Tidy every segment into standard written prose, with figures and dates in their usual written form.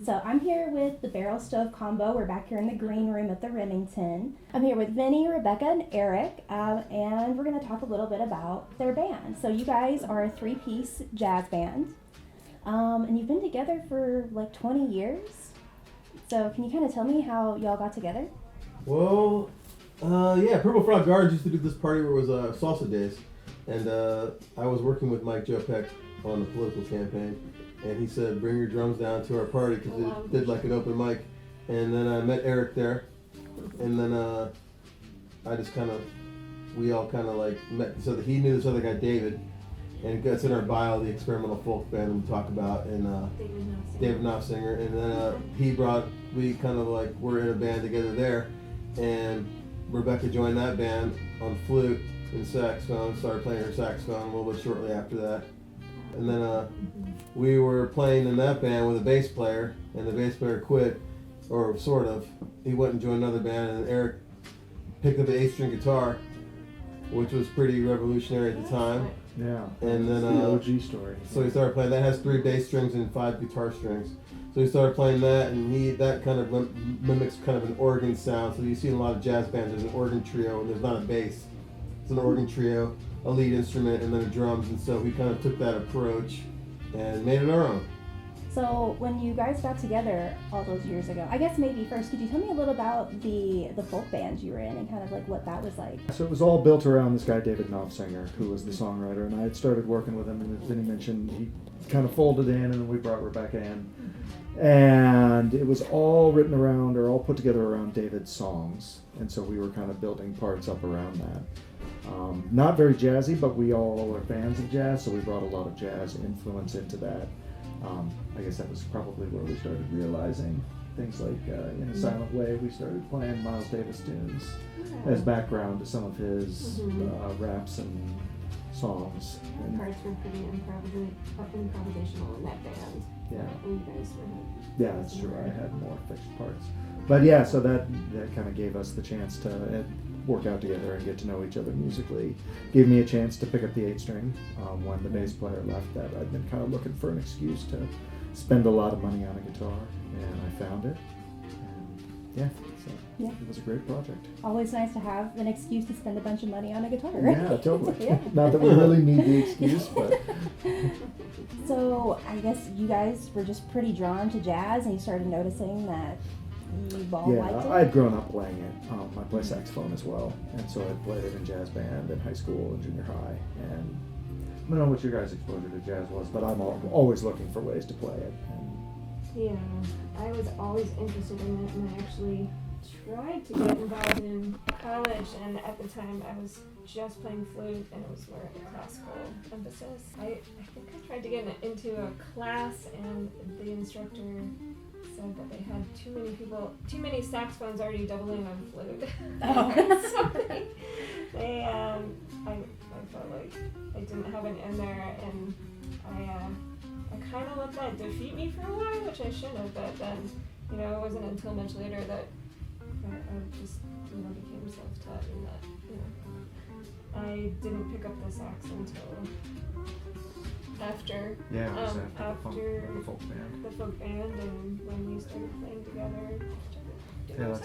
So I'm here with the Barrel Stove Combo. We're back here in the green room at the Remington. I'm here with Vinnie, Rebecca, and Eric, and we're going to talk a little bit about their band. So you guys are a three-piece jazz band, and you've been together for like 20 years. So can you kind of tell me how y'all got together? Well, Purple Frog Guards used to do this party where it was salsa days, and I was working with Mike Jopek on the political campaign, and he said, bring your drums down to our party because it did like an open mic, and then I met Eric there, and then we all kind of like met, so that he knew this other guy, David, and that's in our bio, the experimental folk band we talk about, and David Knopfsinger, and then we kind of like were in a band together there, and Rebecca joined that band on flute and saxophone, started playing her saxophone a little bit shortly after that. And then we were playing in that band with a bass player, and the bass player quit, or sort of. He went and joined another band, and Eric picked up the 8-string guitar, which was pretty revolutionary at the time. Yeah. And then the OG story. So he started playing. That has 3 bass strings and 5 guitar strings. So he started playing that, and that kind of mimics kind of an organ sound. So you see in a lot of jazz bands, there's an organ trio, and there's not a bass. It's an organ trio, a lead instrument, and then a drums. And so we kind of took that approach and made it our own. So when you guys got together all those years ago, I guess maybe first, could you tell me a little about the folk band you were in and kind of like what that was like? So it was all built around this guy, David Knopfsinger, who was the songwriter, and I had started working with him, and as Vinnie mentioned, he kind of folded in, and then we brought Rebecca in. And it was all written around, or all put together around David's songs, and so we were kind of building parts up around that. Not very jazzy, but we all are fans of jazz, so we brought a lot of jazz influence into that. I guess that was probably where we started realizing things like In a Silent Way, we started playing Miles Davis tunes as background to some of his raps and songs. The parts were pretty improvisational in that band. Yeah. And you guys were... Yeah, that's true. I had more fixed parts. But yeah, so that kind of gave us the chance to work out together and get to know each other musically. Gave me a chance to pick up the 8-string when the bass player left. That I'd been kind of looking for an excuse to spend a lot of money on a guitar, and I found it. And it was a great project. Always nice to have an excuse to spend a bunch of money on a guitar. Yeah, totally. Yeah. Not that we really need the excuse, but... So I guess you guys were just pretty drawn to jazz, and you started noticing that you all liked it? I had grown up playing it. I play saxophone as well, and so I played it in jazz band in high school and junior high. And I don't know what your guys' exposure to jazz was, but I'm always looking for ways to play it. Yeah, I was always interested in it, and I actually tried to get involved in college, and at the time I was just playing flute, and it was more of a classical emphasis. I think I tried to get into a class, and the instructor said that they had too many saxophones already doubling on flute. Oh. So I felt like I didn't have an in there, and I kind of let that defeat me for a while, which I shouldn't have, but then, it wasn't until much later that I just, became self-taught, and that, I didn't pick up the sax until after the folk band. The folk band, and when we started playing together.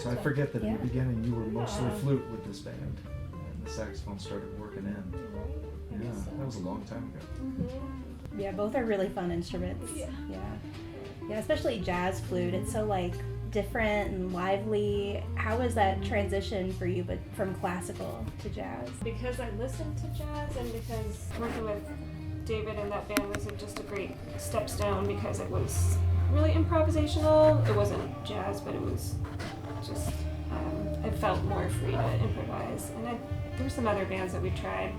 I forget that at the beginning you were mostly flute with this band, and the saxophone started working in. Right. Yeah, that was a long time ago. Mm-hmm. Yeah, both are really fun instruments. Yeah, especially jazz flute. It's so different and lively. How was that transition for you, but from classical to jazz? Because I listened to jazz, and because working with David and that band was just a great stepstone, because it was really improvisational. It wasn't jazz, but it was just, I felt more free to improvise. And there were some other bands that we tried.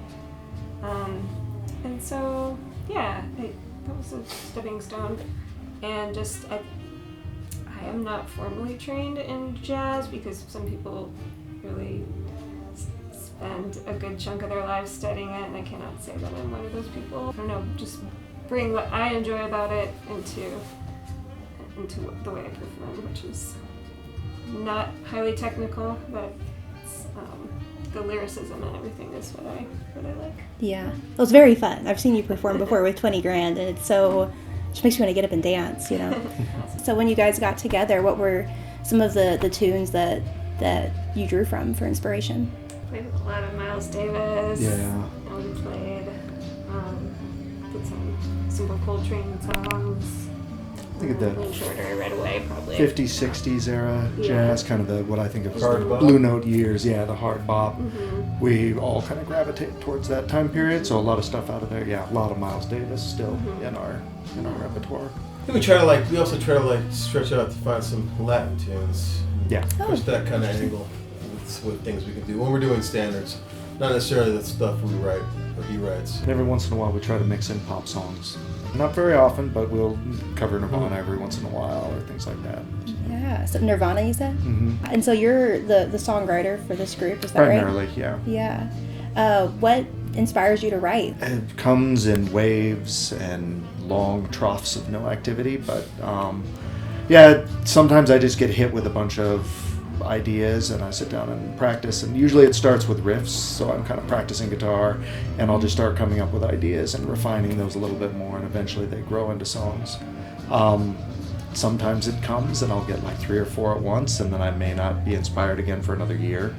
And so, that was a stepping stone. And just, I am not formally trained in jazz, because some people really spend a good chunk of their lives studying it, and I cannot say that I'm one of those people. I don't know, just bring what I enjoy about it into the way I perform, which is not highly technical, but it's, the lyricism and everything is what I like. Yeah, it was very fun. I've seen you perform before with 20 Grand, and it's so Just makes me want to get up and dance, you know. So when you guys got together, what were some of the tunes that you drew from for inspiration? Played with a lot of Miles Davis. Yeah. We played did some simple Coltrane songs. I think of the Wind Shorter right away, probably. 50s, 60s era Yeah. jazz, kind of what I think of as Hard the bop. Blue Note years. Yeah, the hard bop. Mm-hmm. We all kind of gravitate towards that time period, so a lot of stuff out of there. Yeah, a lot of Miles Davis still in our repertoire. We also try to stretch out to find some Latin tunes. Yeah. Push that kind of angle with things we can do when we're doing standards. Not necessarily the stuff we write or he writes. Every once in a while, we try to mix in pop songs. Not very often, but we'll cover Nirvana every once in a while or things like that. Yeah. So Nirvana, you said? Mm-hmm. And so you're the songwriter for this group, is that right? Primarily, yeah. Yeah. What inspires you to write? It comes in waves and long troughs of no activity, but yeah, sometimes I just get hit with a bunch of ideas and I sit down and practice, and usually it starts with riffs, so I'm kind of practicing guitar and I'll just start coming up with ideas and refining those a little bit more, and eventually they grow into songs. Sometimes it comes and I'll get like 3 or 4 at once, and then I may not be inspired again for another year.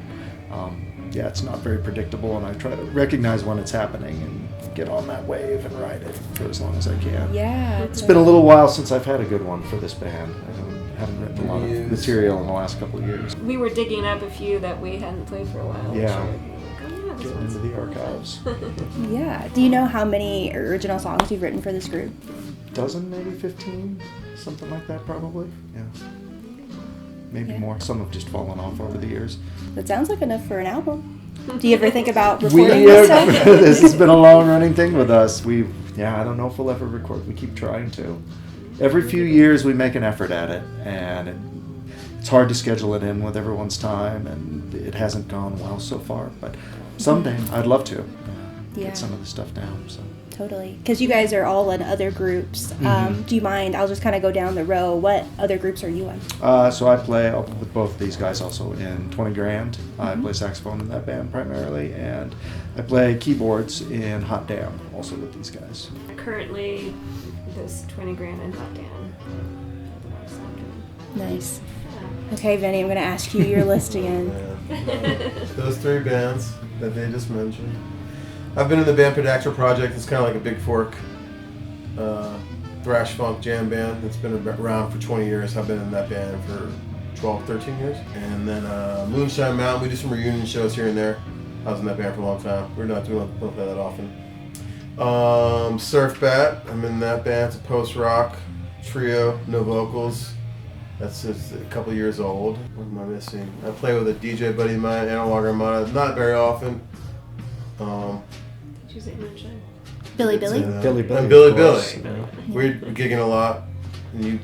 Yeah, it's not very predictable, and I try to recognize when it's happening and get on that wave and ride it for as long as I can. Yeah. It's been a little while since I've had a good one for this band. I haven't written a lot of material in the last couple of years. We were digging up a few that we hadn't played for a while. Yeah. Sure. Like, oh, yeah, this Getting one's into the archives. Yeah. Do you know how many original songs you've written for this group? Dozen, maybe 15, something like that, probably. Yeah. Maybe Yeah. more. Some have just fallen off over the years. That sounds like enough for an album. Do you ever think about We recording this stuff? this has been a long running thing with us. I don't know if we'll ever record. We keep trying to. Every few years we make an effort at it, and it's hard to schedule it in with everyone's time, and it hasn't gone well so far. But someday I'd love to Yeah. get some of the stuff down. So. Totally. Because you guys are all in other groups. Mhm. Do you mind? I'll just kind of go down the row. What other groups are you in? So I play with both of these guys also in 20 Grand. I play saxophone in that band primarily, and I play keyboards in Hot Damn also with these guys. currently this 20 grand in Hot Damn. Nice. Okay, Vinny, I'm going to ask you your list again. Yeah. Those 3 bands that they just mentioned. I've been in the band Pedactra Project. It's kind of like a Big Fork thrash funk jam band. It's been around for 20 years. I've been in that band for 12, 13 years. And then Moonshine Mountain, we do some reunion shows here and there. I was in that band for a long time. We don't play that often. Surf Bat, I'm in that band. It's a post-rock trio, no vocals. That's just a couple years old. What am I missing? I play with a DJ buddy of mine, Analog Armada, not very often. Did you say Moonshine? Billy Billy? Billy Billy. And Billy of course, Billy. you know. We're gigging a lot. And you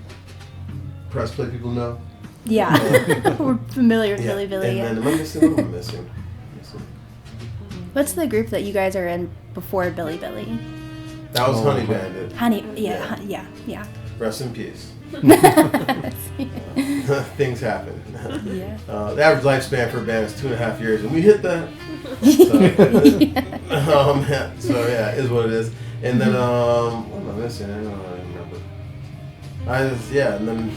press play people know. Yeah. We're familiar with Yeah. Billy Billy. And Yeah. then what am I missing? What's the group that you guys are in before Billy Billy? That was Oh, Honey okay. Bandit. Honey, Yeah. yeah. Rest in peace. Yeah. Things happen. Yeah. The average lifespan for a band is 2.5 years, and we hit that. So yeah, it is what it is. And then what am I missing? I don't remember. And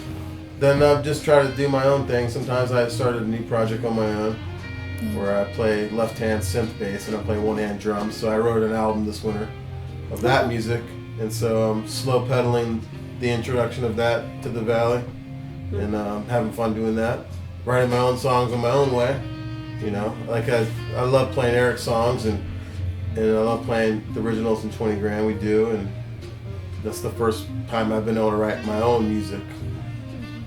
then I've just tried to do my own thing. Sometimes I started a new project on my own, where I play left-hand synth bass and I play one-hand drums. So I wrote an album this winter of that music, and so I'm slow pedaling the introduction of that to the Valley, and having fun doing that. Writing my own songs in my own way, you know. Like I love playing Eric's songs, and I love playing the originals in 20 Grand. We do, and that's the first time I've been able to write my own music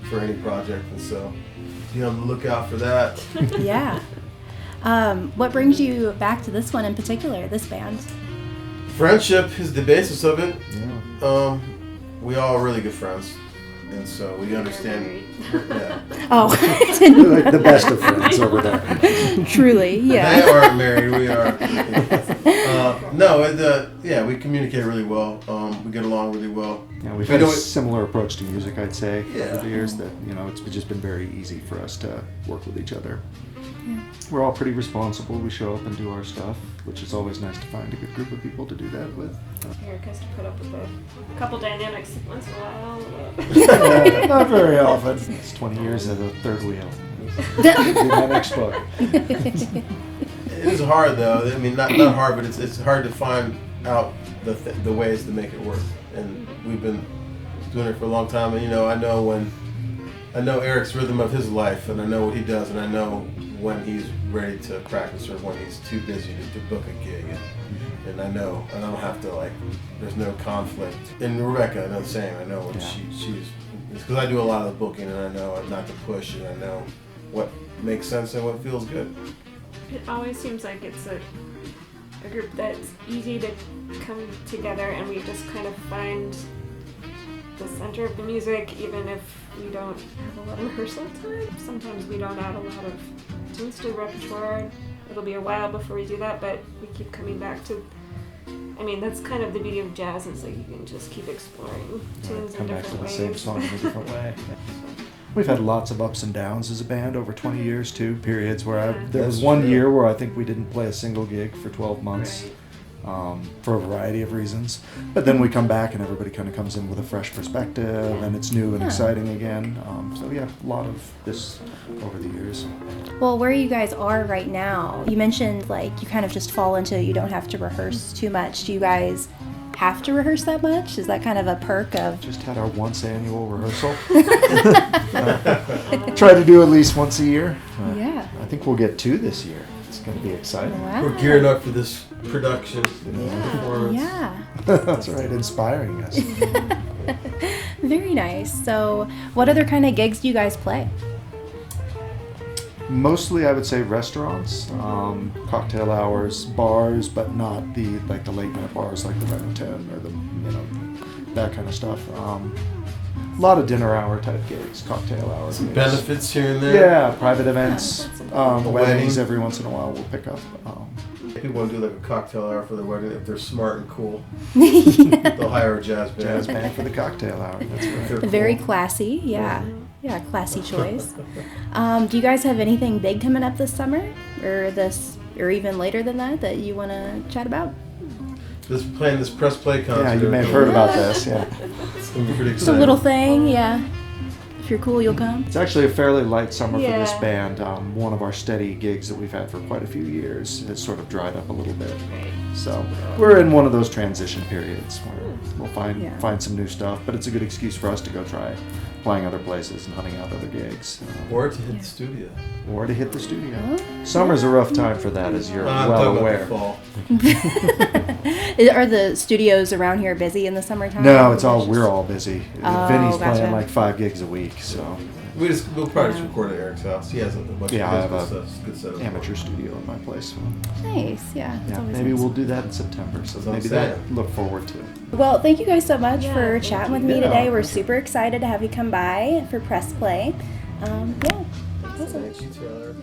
for any project, and so be on the lookout for that. Yeah. What brings you back to this one in particular, this band? Friendship is the basis of it. Yeah. We all are really good friends, and so we understand. Yeah. Oh, I didn't know The best of that. friends over there. Truly, They yeah. are married. We are. We communicate really well. We get along really well. Yeah, we've We had a don't- similar approach to music, I'd say, Yeah. over the years. That it's just been very easy for us to work with each other. We're all pretty responsible. We show up and do our stuff, which is always nice to find a good group of people to do that with. Eric has to put up with a couple dynamics once in a while. Yeah, not very often. It's 20 years as a third wheel. In my next book. It is hard though. I mean, not hard, but it's hard to find out the ways to make it work. And we've been doing it for a long time. And I know Eric's rhythm of his life, and I know what he does, and I know when he's ready to practice or when he's too busy to book a gig. And I know, and I don't have to there's no conflict. And Rebecca, I know the same. I know when she's because I do a lot of the booking, and I know not to push, and I know what makes sense and what feels good. It always seems like it's a group that's easy to come together, and we just kind of find the center of the music, even if we don't have a lot of rehearsal time. Sometimes we don't add a lot of tunes to the repertoire. It'll be a while before we do that, but we keep coming back to. I mean, that's kind of the beauty of jazz, is like you can just keep exploring tunes in different ways. Come back to the same song in a different way. We've had lots of ups and downs as a band over 20 years too. Periods where there was one year where I think we didn't play a single gig for 12 months. For a variety of reasons. But then we come back and everybody kind of comes in with a fresh perspective, and it's new and exciting again. So yeah, a lot of this over the years. Well, where you guys are right now, you mentioned you kind of just fall into it. You don't have to rehearse too much. Do you guys have to rehearse that much? Is that kind of a perk of... Just had our once annual rehearsal. Try to do at least once a year. Yeah. I think we'll get 2 this year. It's going to be exciting. Wow. We're gearing up for this production. Performance. Yeah. That's right, inspiring us. Very nice. So what other kind of gigs do you guys play? Mostly, I would say restaurants, cocktail hours, bars, but not the late night bars like the Remington or the that kind of stuff. A lot of dinner hour type gigs, cocktail hours. Some benefits here and there. Yeah, private events, Weddings. weddings every once in a while we'll pick up. People want to do a cocktail hour for their wedding if they're smart and cool. They'll hire a jazz band. Jazz band for the cocktail hour. That's right. They're Very cool. classy. Yeah, classy choice. Do you guys have anything big coming up this summer, or even later than that you want to chat about? Playing this press play concert. Yeah, you may have heard about this. Yeah, It's gonna be pretty Just a exciting. little thing. Yeah. If you're cool, you'll come. it's actually a fairly light summer for this Yeah. band. One of our steady gigs that we've had for quite a few years has sort of dried up a little bit. So we're in one of those transition periods where we'll find some new stuff, but it's a good excuse for us to go try playing other places and hunting out other gigs. Or to hit the studio. Or to hit the studio. Oh. Summer's a rough time for that, as you're I'm well talking aware. about the fall. Are the studios around here busy in the summertime? No, we're all busy. Oh, Vinny's gotcha. playing 5 gigs a week, so We'll probably just record at Eric's house. He has a bunch Yeah, I of have good stuff. Good setup. amateur studio in my place. So. Nice. Yeah. It's Yeah, always maybe nice. we'll do that in September. So That's what I'm maybe that saying. look forward to. Well, thank you guys so much Yeah, for thank chatting you. with me Yeah. today. We're super excited to have you come by for press play. Yeah. Awesome. Thank you, Taylor.